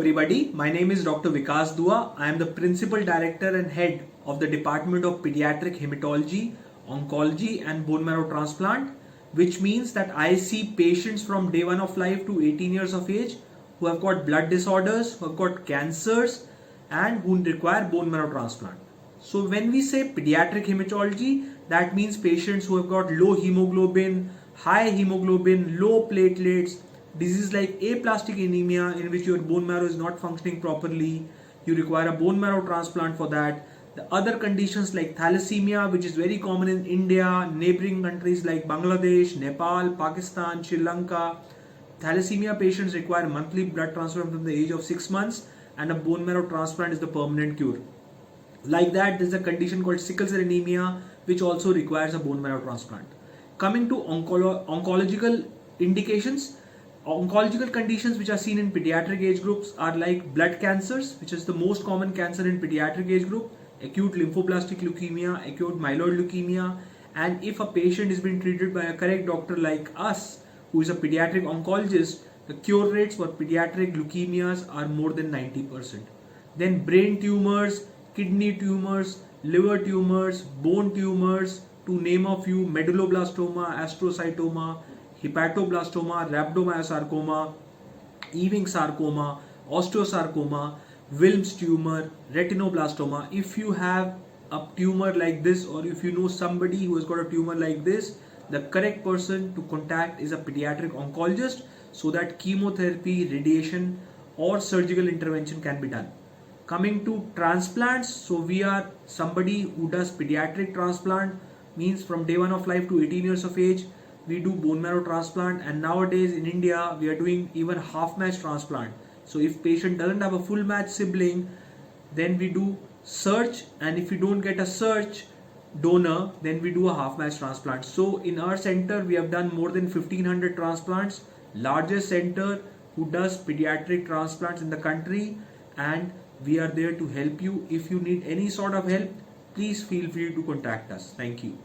everybody. My name is Dr. Vikas Dua. I am the Principal Director and Head of the Department of Pediatric Hematology, Oncology and Bone Marrow Transplant, which means that I see patients from day 1 of life to 18 years of age who have got blood disorders, who have got cancers and who require bone marrow transplant. So when we say pediatric hematology, that means patients who have got low hemoglobin, high hemoglobin, low platelets, disease like aplastic anemia in which your bone marrow is not functioning properly, you require a bone marrow transplant for that. The other conditions like thalassemia, which is very common in India, neighboring countries like Bangladesh, Nepal, Pakistan, Sri Lanka. Thalassemia patients require monthly blood transplant from the age of 6 months, and a bone marrow transplant is the permanent cure. Like that, there is a condition called sickle cell anemia, which also requires a bone marrow transplant. Coming to oncological indications, oncological conditions which are seen in pediatric age groups are like blood cancers, which is the most common cancer in pediatric age group, acute lymphoblastic leukemia, acute myeloid leukemia, and if a patient is being treated by a correct doctor like us, who is a pediatric oncologist, the cure rates for pediatric leukemias are more than 90%. Then brain tumors, kidney tumors, liver tumors, bone tumors, to name a few, medulloblastoma, astrocytoma, hepatoblastoma, rhabdomyosarcoma, Ewing sarcoma, osteosarcoma, Wilms tumor, retinoblastoma. If you have a tumor like this, or if you know somebody who has got a tumor like this, the correct person to contact is a pediatric oncologist so that chemotherapy, radiation or surgical intervention can be done. Coming to transplants, so we are somebody who does pediatric transplant, means from day 1 of life to 18 years of age, we do bone marrow transplant, and nowadays in India we are doing even half match transplant. So if patient doesn't have a full match sibling, then we do search, and if we don't get a search donor, then we do a half match transplant. So in our center we have done more than 1500 transplants, largest center who does pediatric transplants in the country, and we are there to help you. If you need any sort of help, please feel free to contact us. Thank you.